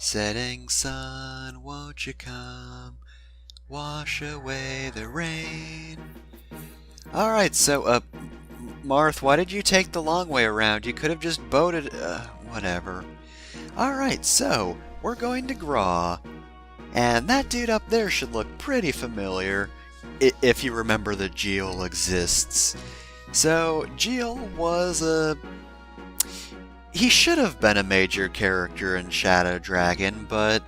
Setting sun, won't you come, wash away the rain. Alright, so, Marth, why did you take the long way around? You could have just boated, whatever. Alright, so, we're going to Graw. And that dude up there should look pretty familiar, if you remember that Geel exists. So, Geel was he should have been a major character in Shadow Dragon, but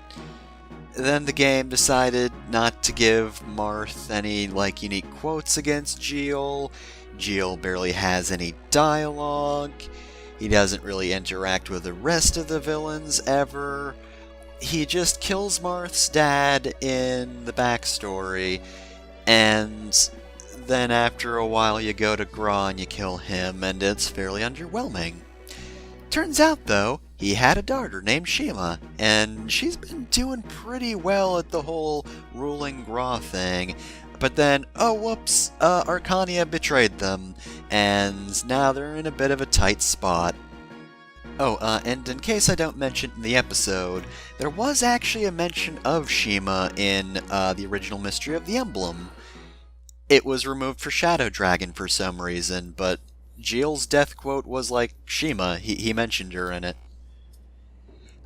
then the game decided not to give Marth any, unique quotes against Geel. Geel barely has any dialogue. He doesn't really interact with the rest of the villains ever. He just kills Marth's dad in the backstory, and then after a while you go to Graw and you kill him, and it's fairly underwhelming. Turns out, though, he had a daughter named Shima, and she's been doing pretty well at the whole ruling Graw thing. But then, oh whoops, Arcania betrayed them, and now they're in a bit of a tight spot. Oh, and in case I don't mention in the episode, there was actually a mention of Shima in the original Mystery of the Emblem. It was removed for Shadow Dragon for some reason, but Geel's death quote was like Shima. He mentioned her in it.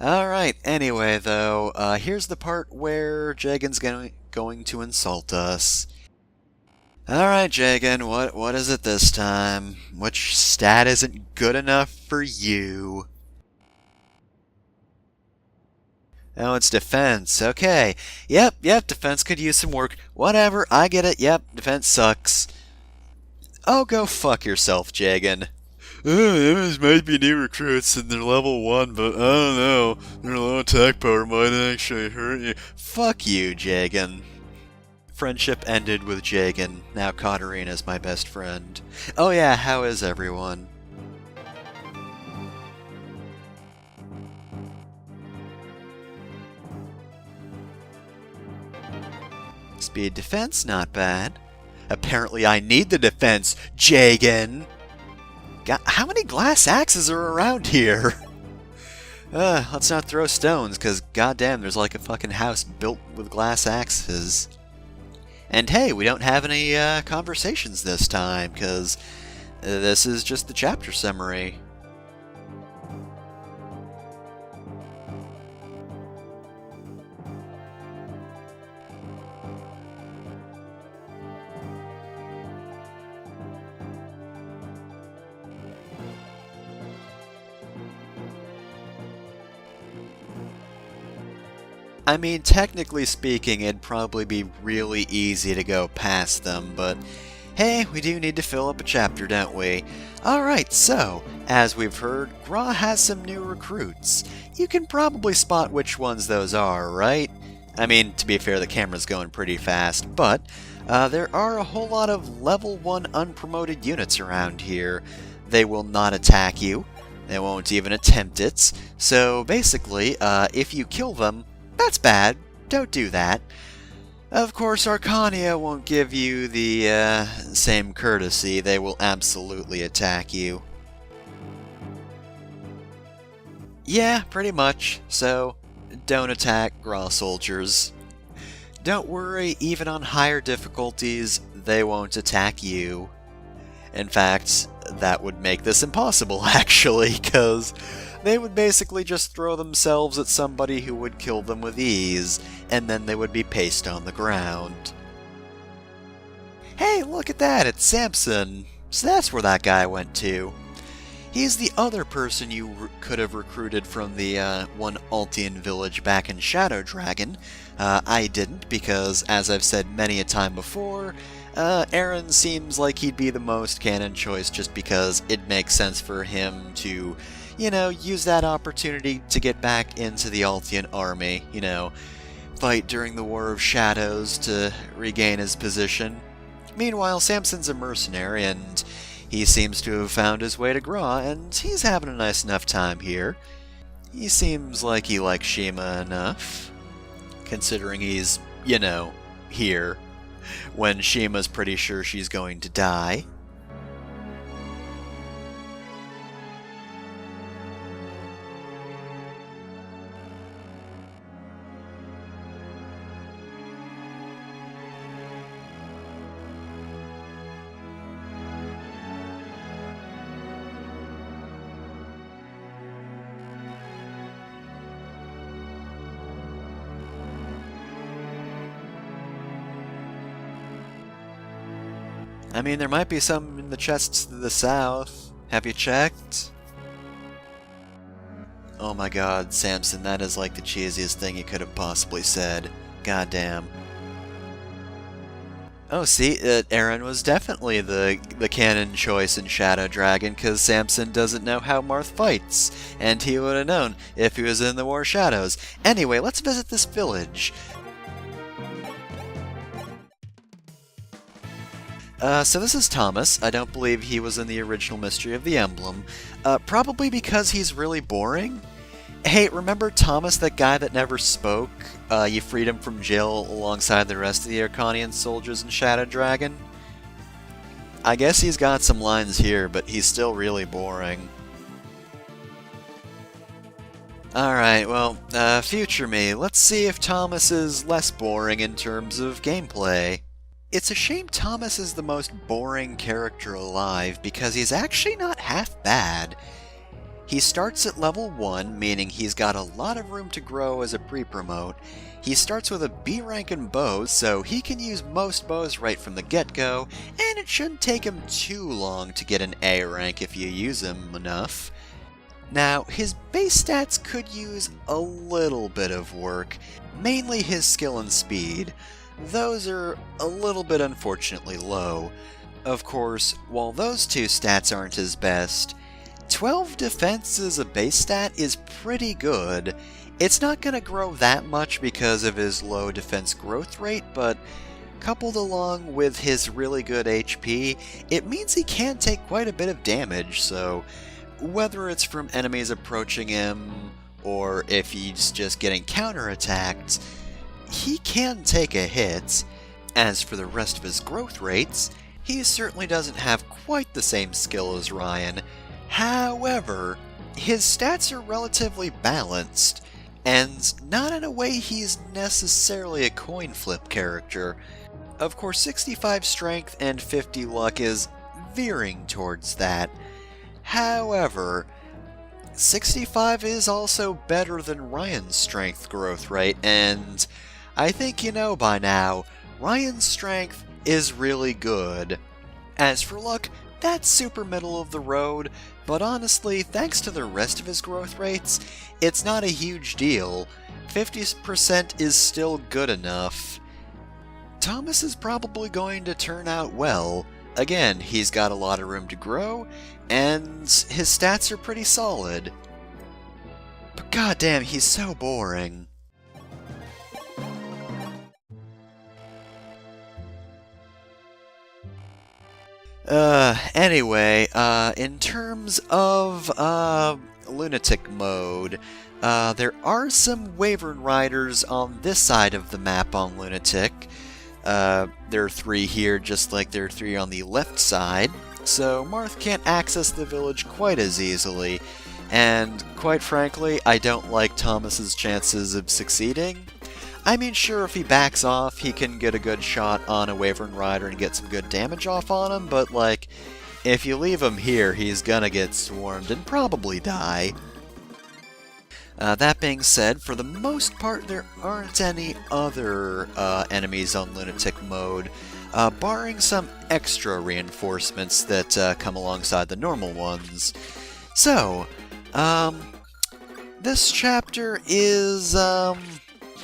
Alright, anyway though, here's the part where Jagan's going to insult us. Alright, Jagan, what is it this time? Which stat isn't good enough for you? Oh, it's defense. Okay. Yep, defense could use some work. Whatever, I get it. Yep, defense sucks. Oh, go fuck yourself, Jagan. These might be new recruits and they're level 1, but I don't know. Their low attack power might actually hurt you. Fuck you, Jagan. Friendship ended with Jagan. Now Katarina's my best friend. Oh yeah, how is everyone? Speed defense, not bad. Apparently I need the defense, Jagan! God, how many glass axes are around here? Let's not throw stones, because goddamn, there's like a fucking house built with glass axes. And hey, we don't have any conversations this time, because this is just the chapter summary. I mean, technically speaking, it'd probably be really easy to go past them, but hey, we do need to fill up a chapter, don't we? Alright, so, as we've heard, Graw has some new recruits. You can probably spot which ones those are, right? I mean, to be fair, the camera's going pretty fast, but there are a whole lot of level 1 unpromoted units around here. They will not attack you. They won't even attempt it. So basically, if you kill them, that's bad. Don't do that. Of course, Arcania won't give you the same courtesy. They will absolutely attack you. Yeah, pretty much. So, don't attack Graw soldiers. Don't worry, even on higher difficulties, they won't attack you. In fact, that would make this impossible, actually, because they would basically just throw themselves at somebody who would kill them with ease, and then they would be pasted on the ground. Hey, look at that, it's Samson! So that's where that guy went to. He's the other person you could have recruited from the one Altian village back in Shadow Dragon. I didn't, because, as I've said many a time before, Aaron seems like he'd be the most canon choice just because it makes sense for him to, you know, use that opportunity to get back into the Altian army, you know, fight during the War of Shadows to regain his position. Meanwhile, Samson's a mercenary, and he seems to have found his way to Graw, and he's having a nice enough time here. He seems like he likes Shima enough, considering he's, you know, here, when Shima's pretty sure she's going to die. I mean, there might be some in the chests to the south. Have you checked? Oh my god, Samson, that is like the cheesiest thing you could have possibly said. Goddamn. Oh, see, Aaron was definitely the canon choice in Shadow Dragon, because Samson doesn't know how Marth fights, and he would have known if he was in the War Shadows. Anyway, let's visit this village. So this is Thomas. I don't believe he was in the original Mystery of the Emblem. Probably because he's really boring. Hey, remember Thomas, that guy that never spoke? You freed him from jail alongside the rest of the Arcanian soldiers in Shadow Dragon? I guess he's got some lines here, but he's still really boring. Alright, well, future me, let's see if Thomas is less boring in terms of gameplay. It's a shame Thomas is the most boring character alive, because he's actually not half bad. He starts at level 1, meaning he's got a lot of room to grow as a pre-promote. He starts with a B rank in bows, so he can use most bows right from the get-go, and it shouldn't take him too long to get an A rank if you use him enough. Now, his base stats could use a little bit of work, mainly his skill and speed. Those are a little bit unfortunately low. Of course, while those two stats aren't his best, 12 defense as a base stat is pretty good. It's not going to grow that much because of his low defense growth rate, but coupled along with his really good HP, it means he can take quite a bit of damage, so whether it's from enemies approaching him, or if he's just getting counterattacked, he can take a hit. As for the rest of his growth rates, he certainly doesn't have quite the same skill as Ryan. However, his stats are relatively balanced, and not in a way he's necessarily a coin flip character. Of course, 65 strength and 50 luck is veering towards that. However, 65 is also better than Ryan's strength growth rate, and I think you know by now, Ryan's strength is really good. As for luck, that's super middle of the road, but honestly, thanks to the rest of his growth rates, it's not a huge deal. 50% is still good enough. Thomas is probably going to turn out well. Again, he's got a lot of room to grow, and his stats are pretty solid. But goddamn, he's so boring. Anyway, in terms of, Lunatic mode, there are some Wyvern Riders on this side of the map on Lunatic. There are 3 here, just like there are 3 on the left side, so Marth can't access the village quite as easily, and quite frankly, I don't like Thomas's chances of succeeding. I mean, sure, if he backs off, he can get a good shot on a Wyvern Rider and get some good damage off on him, but, like, if you leave him here, he's gonna get swarmed and probably die. That being said, for the most part, there aren't any other enemies on Lunatic mode, barring some extra reinforcements that come alongside the normal ones. So, this chapter is,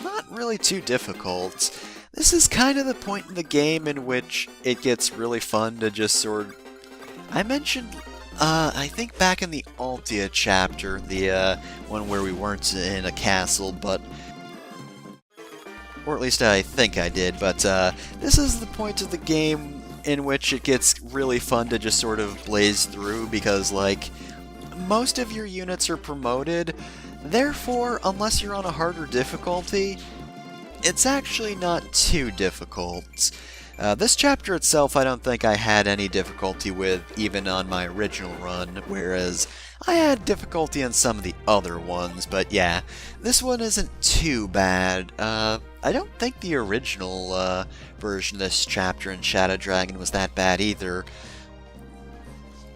not really too difficult. This is kind of the point in the game in which it gets really fun to just sort of... I mentioned, I think back in the Altia chapter, the one where we weren't in a castle, but... or at least I think I did, but this is the point of the game in which it gets really fun to just sort of blaze through, because, like, most of your units are promoted. Therefore, unless you're on a harder difficulty, it's actually not too difficult. This chapter itself I don't think I had any difficulty with, even on my original run, whereas I had difficulty on some of the other ones, but yeah, this one isn't too bad. I don't think the original version of this chapter in Shadow Dragon was that bad either.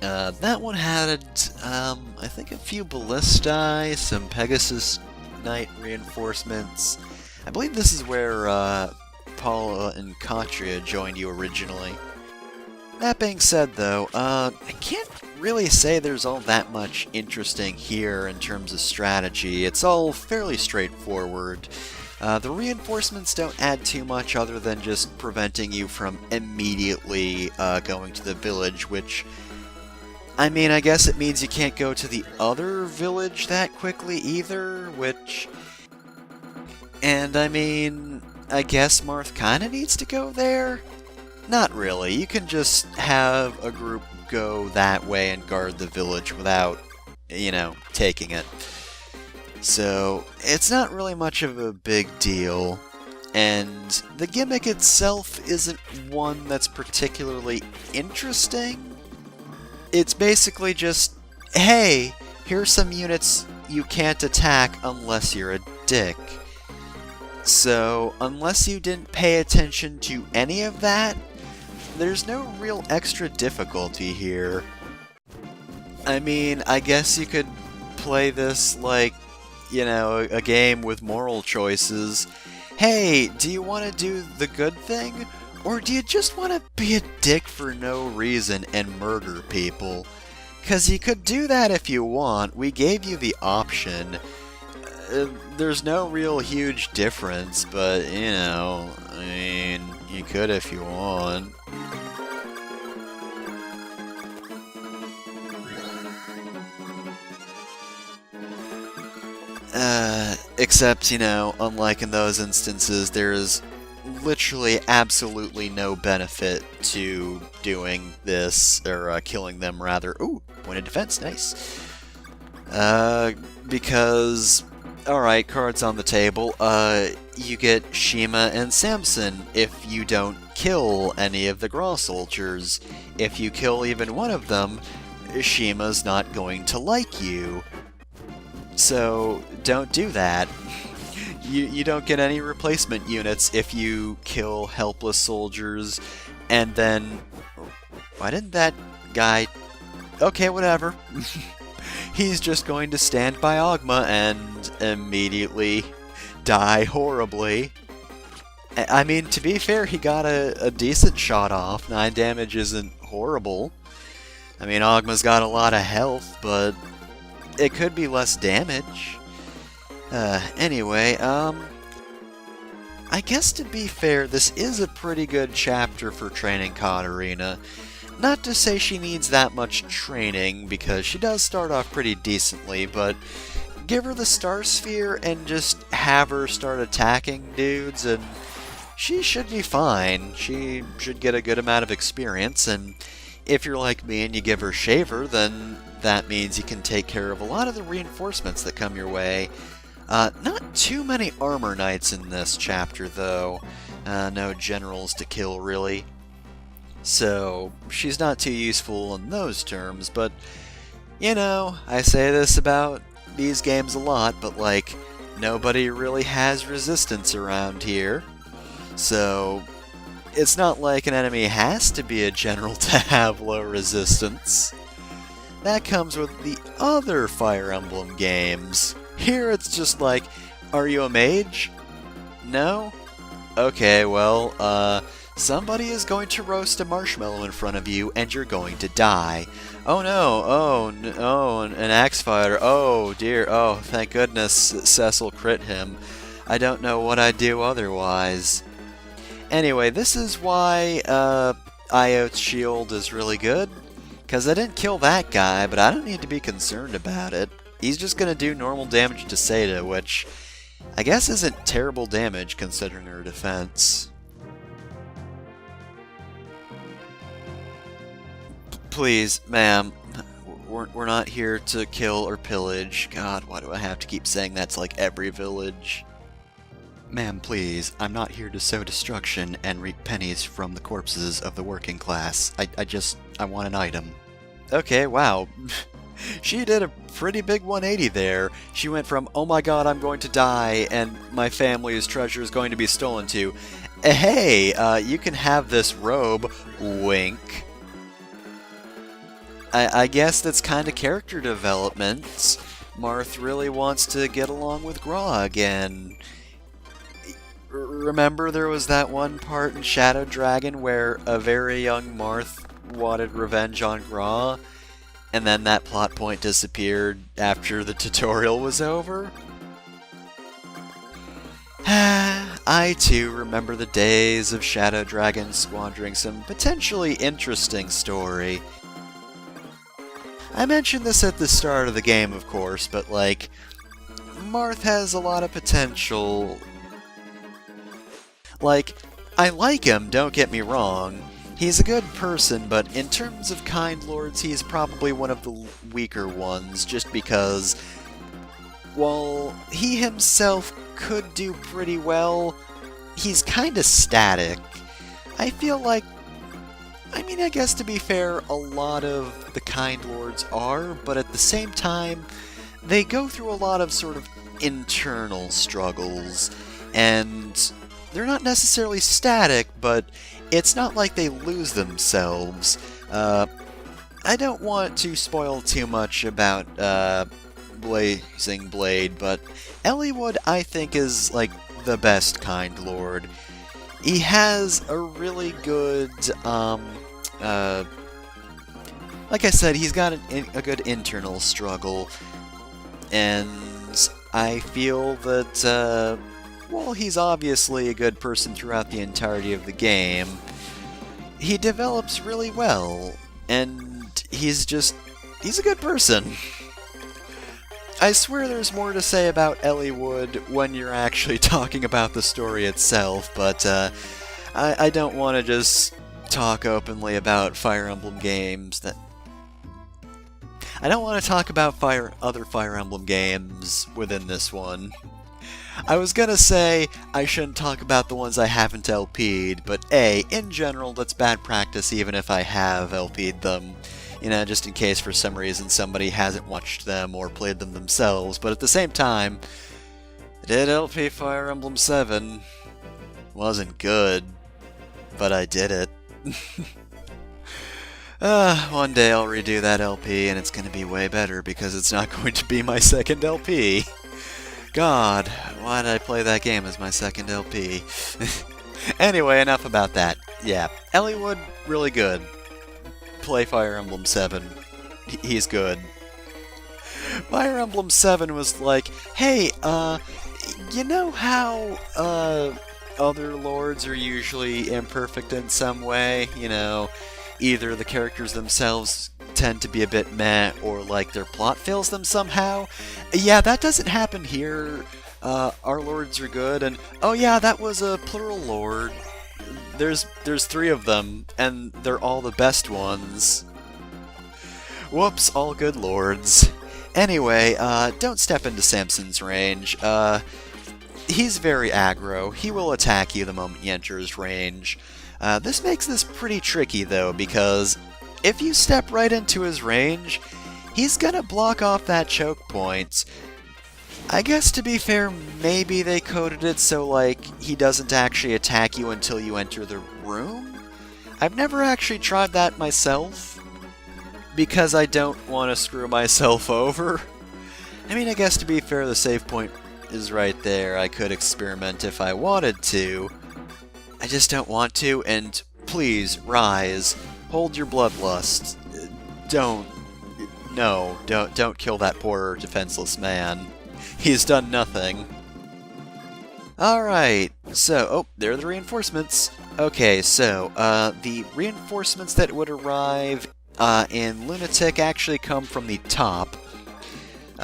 That one had, I think, a few Ballistae, some Pegasus Knight reinforcements. I believe this is where Paula and Katria joined you originally. That being said, though, I can't really say there's all that much interesting here in terms of strategy. It's all fairly straightforward. The reinforcements don't add too much other than just preventing you from immediately going to the village, which, I mean, I guess it means you can't go to the other village that quickly either, which... And I mean, I guess Marth kinda needs to go there? Not really. You can just have a group go that way and guard the village without, taking it. So, it's not really much of a big deal. And the gimmick itself isn't one that's particularly interesting. It's basically just, hey, here's some units you can't attack unless you're a dick. So, unless you didn't pay attention to any of that, there's no real extra difficulty here. I mean, I guess you could play this like, a game with moral choices. Hey, do you want to do the good thing? Or do you just want to be a dick for no reason and murder people? 'Cause you could do that if you want. We gave you the option. There's no real huge difference, but, I mean, you could if you want. Except, unlike in those instances, there is literally absolutely no benefit to doing this, or killing them rather. Ooh, point of defense, nice. Because, alright, cards on the table, you get Shima and Samson if you don't kill any of the Graw soldiers. If you kill even one of them, Shima's not going to like you. So, don't do that. You don't get any replacement units if you kill helpless soldiers, and then... Why didn't that guy... Okay, whatever. He's just going to stand by Ogma and immediately die horribly. I mean, to be fair, he got a decent shot off. 9 damage isn't horrible. I mean, Ogma's got a lot of health, but it could be less damage. Anyway, I guess to be fair, this is a pretty good chapter for training Katarina. Not to say she needs that much training, because she does start off pretty decently, but give her the Star Sphere and just have her start attacking dudes, and she should be fine. She should get a good amount of experience, and if you're like me and you give her Shaver, then that means you can take care of a lot of the reinforcements that come your way. Not too many armor knights in this chapter, though. No generals to kill, really. So, she's not too useful in those terms, but, I say this about these games a lot, but, like, nobody really has resistance around here. So, it's not like an enemy has to be a general to have low resistance. That comes with the other Fire Emblem games. Here it's just like, are you a mage? No? Okay, well, somebody is going to roast a marshmallow in front of you, and you're going to die. Oh no, oh, an axe fighter, oh dear, oh, thank goodness Cecil crit him. I don't know what I'd do otherwise. Anyway, this is why, Iote's shield is really good. Because I didn't kill that guy, but I don't need to be concerned about it. He's just going to do normal damage to Seda, which I guess isn't terrible damage considering her defense. Please, ma'am, we're not here to kill or pillage. God, why do I have to keep saying that's like every village? Ma'am, please, I'm not here to sow destruction and reap pennies from the corpses of the working class. I want an item. Okay, wow. She did a pretty big 180 there. She went from, oh my god, I'm going to die, and my family's treasure is going to be stolen, to, hey, you can have this robe, wink. I guess that's kind of character development. Marth really wants to get along with Graw again. Remember there was that one part in Shadow Dragon where a very young Marth wanted revenge on Gra, and then that plot point disappeared after the tutorial was over? I too remember the days of Shadow Dragon squandering some potentially interesting story. I mentioned this at the start of the game, of course, but like, Marth has a lot of potential. Like, I like him, don't get me wrong. He's a good person, but in terms of Kind Lords, he's probably one of the weaker ones, just because, while he himself could do pretty well, he's kinda static. I feel like, I mean, I guess to be fair, a lot of the Kind Lords are, but at the same time, they go through a lot of sort of internal struggles, and they're not necessarily static, but it's not like they lose themselves. I don't want to spoil too much about Blazing Blade, but Eliwood, I think, is like the best Kind Lord. He has a really good, like I said, he's got a good internal struggle, and I feel that, well, he's obviously a good person throughout the entirety of the game. He develops really well, and he's a good person. I swear there's more to say about Eliwood when you're actually talking about the story itself, but I don't want to just talk openly about Fire Emblem games that... I don't want to talk about other Fire Emblem games within this one. I was gonna say I shouldn't talk about the ones I haven't LP'd, but in general, that's bad practice even if I have LP'd them. You know, just in case for some reason somebody hasn't watched them or played them themselves, but at the same time, I did LP Fire Emblem 7. Wasn't good, but I did it. One day I'll redo that LP and it's gonna be way better because it's not going to be my second LP. God, why did I play that game as my second LP? Anyway, enough about that. Yeah, Eliwood, really good. Play Fire Emblem 7. He's good. Fire Emblem 7 was like, hey, you know how, other lords are usually imperfect in some way? You know, either the characters themselves tend to be a bit meh, or like their plot fails them somehow. Yeah, that doesn't happen here. Our lords are good, and oh yeah, that was a plural lord. There's 3 of them, and they're all the best ones. Whoops, all good lords. Anyway, don't step into Samson's range. He's very aggro. He will attack you the moment you enter his range. This makes this pretty tricky, though, because if you step right into his range, he's gonna block off that choke point. I guess to be fair, maybe they coded it so, like, he doesn't actually attack you until you enter the room? I've never actually tried that myself, because I don't want to screw myself over. I mean, I guess to be fair, the save point is right there. I could experiment if I wanted to. I just don't want to, and please, Rise, hold your bloodlust. Don't kill that poor defenseless man. He's done nothing. Alright, so, oh, there are the reinforcements. Okay, so, the reinforcements that would arrive in Lunatic actually come from the top.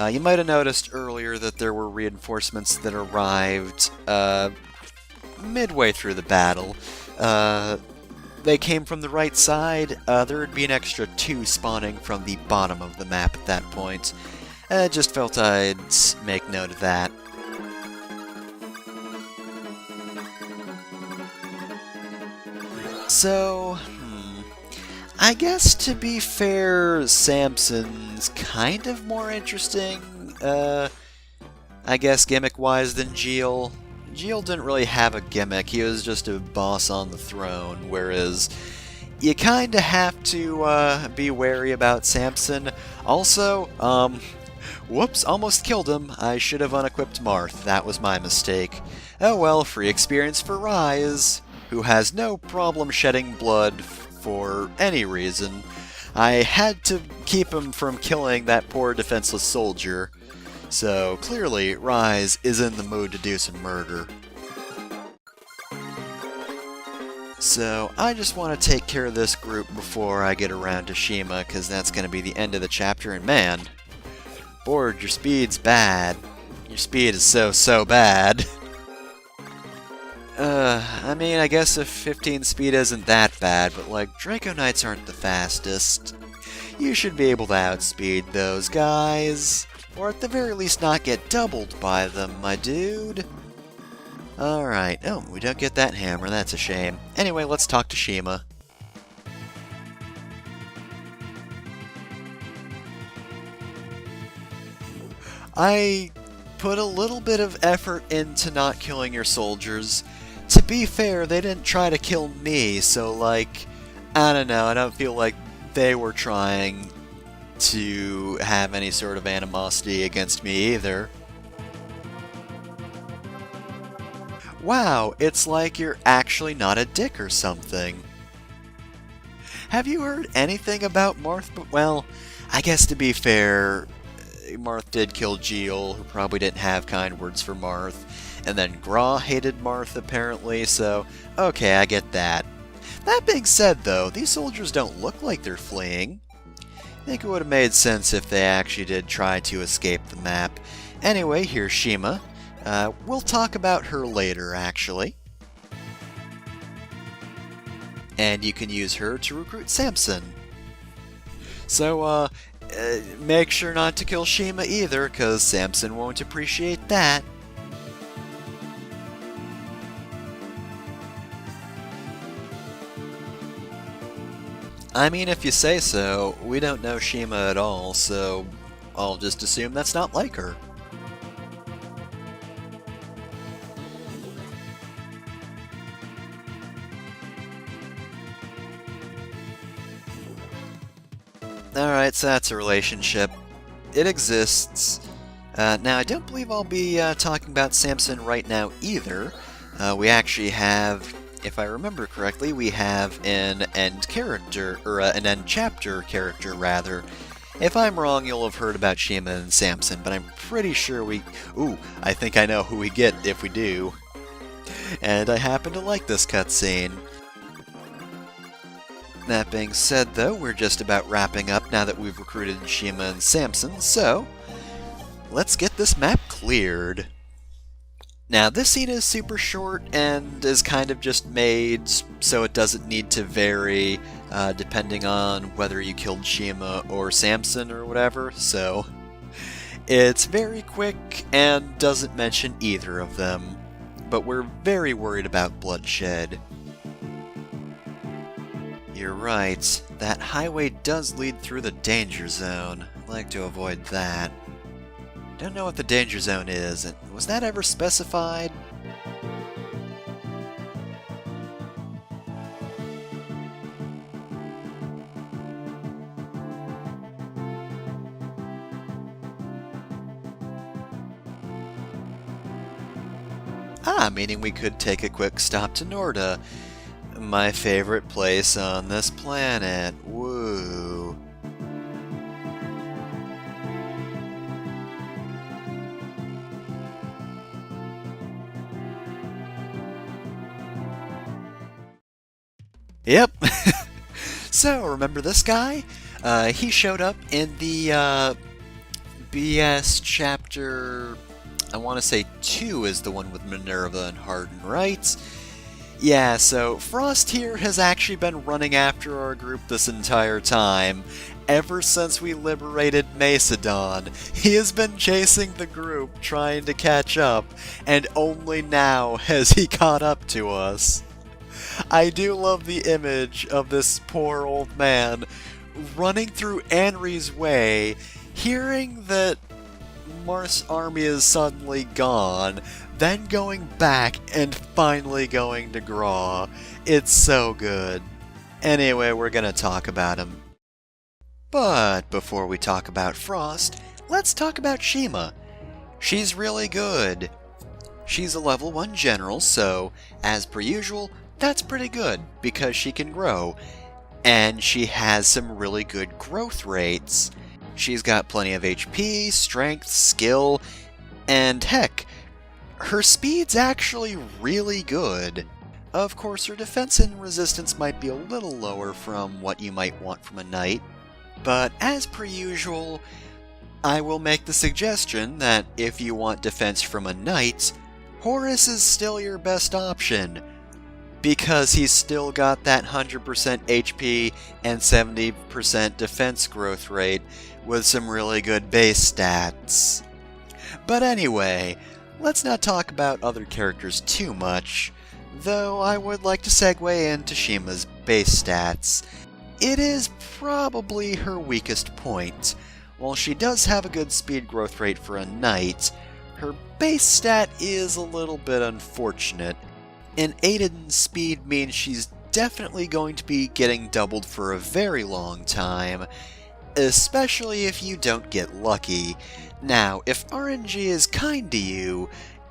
You might have noticed earlier that there were reinforcements that arrived midway through the battle. They came from the right side. There would be an extra 2 spawning from the bottom of the map at that point. I just felt I'd make note of that. So, I guess to be fair, Samson's kind of more interesting, I guess gimmick-wise than Geel. Geel didn't really have a gimmick, he was just a boss on the throne, whereas you kinda have to be wary about Samson. Also, whoops, almost killed him. I should have unequipped Marth. That was my mistake. Oh well, free experience for Rise, who has no problem shedding blood for any reason. I had to keep him from killing that poor defenseless soldier. So clearly, Rise is in the mood to do some murder. So I just want to take care of this group before I get around to Shima, because that's going to be the end of the chapter, and man, Board, your speed's bad. Your speed is so bad. I mean, I guess if 15 speed isn't that bad, but like, Draco Knights aren't the fastest. You should be able to outspeed those guys, or at the very least not get doubled by them, my dude. Alright, oh, we don't get that hammer, that's a shame. Anyway, let's talk to Shima. I put a little bit of effort into not killing your soldiers. To be fair, they didn't try to kill me, so like, I don't know, I don't feel like they were trying to have any sort of animosity against me either. Wow, it's like you're actually not a dick or something. Have you heard anything about Marth? Well, I guess to be fair, Marth did kill Geel, who probably didn't have kind words for Marth, and then Gra hated Marth apparently, so okay, I get that. That being said though, these soldiers don't look like they're fleeing. I think it would have made sense if they actually did try to escape the map. Anyway, here's Shima. We'll talk about her later, actually. And you can use her to recruit Samson. So, make sure not to kill Shima either, because Samson won't appreciate that. I mean, if you say so, we don't know Shima at all, so I'll just assume that's not like her. Alright, so that's a relationship. It exists. Now, I don't believe I'll be talking about Samson right now either. We actually have, if I remember correctly, we have an end character, or an end chapter character, rather. If I'm wrong, you'll have heard about Shima and Samson, but I'm pretty sure we... Ooh, I think I know who we get if we do. And I happen to like this cutscene. That being said, though, we're just about wrapping up now that we've recruited Shima and Samson, so let's get this map cleared. Now, this scene is super short and is kind of just made so it doesn't need to vary depending on whether you killed Shima or Samson or whatever, so it's very quick and doesn't mention either of them, but we're very worried about bloodshed. You're right, that highway does lead through the danger zone. I'd like to avoid that. Don't know what the danger zone is, and was that ever specified? Meaning we could take a quick stop to Norda. My favorite place on this planet. Woo. Yep. So, remember this guy? He showed up in the BS chapter, I want to say 2 is the one with Minerva and Hardin, right? Yeah, so Frost here has actually been running after our group this entire time. Ever since we liberated Macedon, he has been chasing the group, trying to catch up, and only now has he caught up to us. I do love the image of this poor old man running through Anri's way, hearing that Marth's army is suddenly gone, then going back and finally going to Gra. It's so good. Anyway, we're gonna talk about him. But before we talk about Frost, let's talk about Shima. She's really good. She's a level 1 general, so, as per usual, that's pretty good, because she can grow. and she has some really good growth rates. She's got plenty of HP, strength, skill, and heck, her speed's actually really good. Of course, her defense and resistance might be a little lower from what you might want from a knight, but as per usual, I will make the suggestion that if you want defense from a knight, Horus is still your best option, because he's still got that 100% HP and 70% defense growth rate with some really good base stats. But anyway, let's not talk about other characters too much, though I would like to segue into Shima's base stats. It is probably her weakest point. While she does have a good speed growth rate for a knight, her base stat is a little bit unfortunate. An aided in speed means she's definitely going to be getting doubled for a very long time, especially if you don't get lucky. Now, if RNG is kind to you,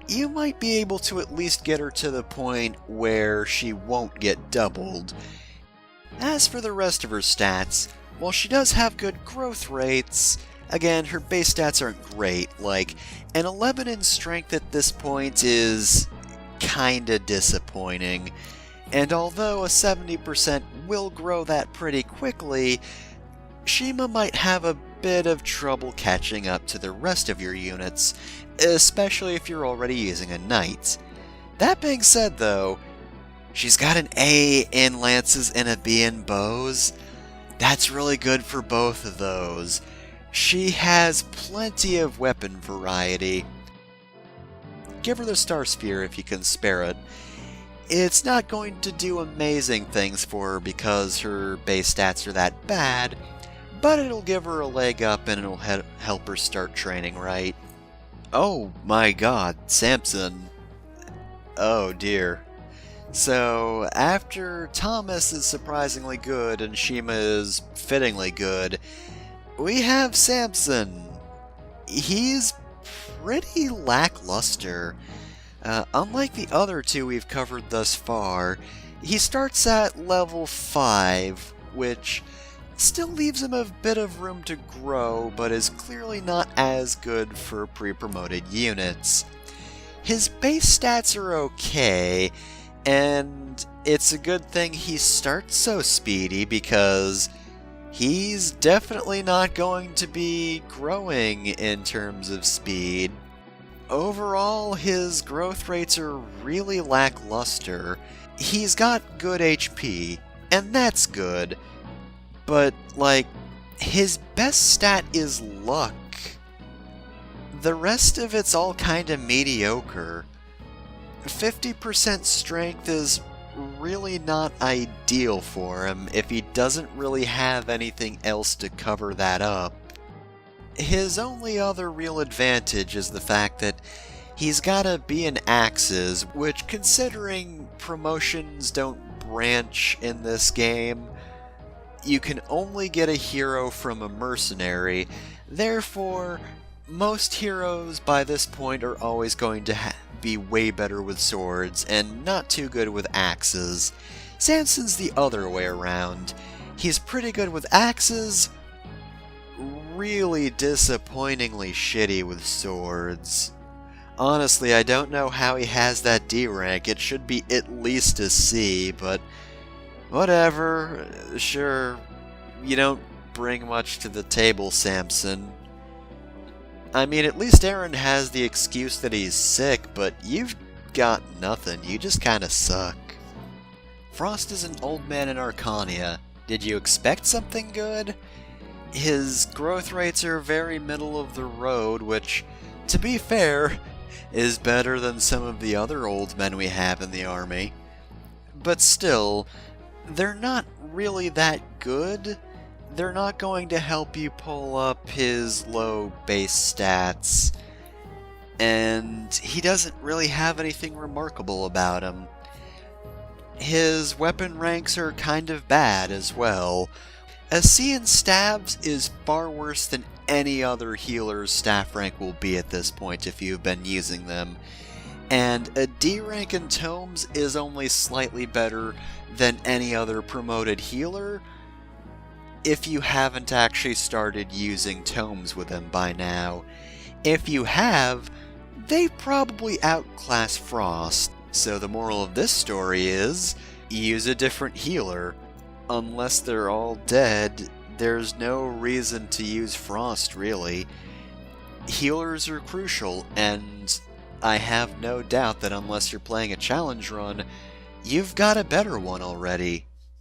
you might be able to at least get her to the point where she won't get doubled. As for the rest of her stats, while she does have good growth rates, again, her base stats aren't great. Like, an 11 in strength at this point is kinda disappointing, and although a 70% will grow that pretty quickly, Shima might have a bit of trouble catching up to the rest of your units, especially if you're already using a knight. That being said though, she's got an A in lances and a B in bows. That's really good for both of those. She has plenty of weapon variety. Give her the Star Sphere if you can spare it. It's not going to do amazing things for her because her base stats are that bad, but it'll give her a leg up and it'll help her start training right. Oh my god, Samson. Oh dear. So, after Thomas is surprisingly good and Shima is fittingly good, we have Samson. He's pretty lackluster. Unlike the other two we've covered thus far, he starts at level 5, which still leaves him a bit of room to grow, but is clearly not as good for pre-promoted units. His base stats are okay, and it's a good thing he starts so speedy because he's definitely not going to be growing in terms of speed. Overall, his growth rates are really lackluster. He's got good HP, and that's good, but, like, his best stat is luck. The rest of it's all kinda mediocre. 50% strength is really not ideal for him if he doesn't really have anything else to cover that up. His only other real advantage is the fact that he's gotta be in axes, which, considering promotions don't branch in this game, you can only get a hero from a mercenary. Therefore, most heroes by this point are always going to be way better with swords and not too good with axes. Samson's the other way around. He's pretty good with axes, really disappointingly shitty with swords. Honestly, I don't know how he has that D rank. It should be at least a C, but whatever. Sure, you don't bring much to the table, Samson. I mean, at least Aaron has the excuse that he's sick, but you've got nothing. You just kinda suck. Frost is an old man in Arcania. Did you expect something good? His growth rates are very middle of the road, which, to be fair, is better than some of the other old men we have in the army. But still, they're not really that good. They're not going to help you pull up his low base stats, and he doesn't really have anything remarkable about him. His weapon ranks are kind of bad as well. A C in stabs is far worse than any other healer's staff rank will be at this point if you've been using them, and a D rank in tomes is only slightly better than any other promoted healer, if you haven't actually started using tomes with them by now. If you have, they probably outclass Frost, so the moral of this story is, use a different healer. Unless they're all dead, there's no reason to use Frost, really. Healers are crucial, and I have no doubt that unless you're playing a challenge run, you've got a better one already.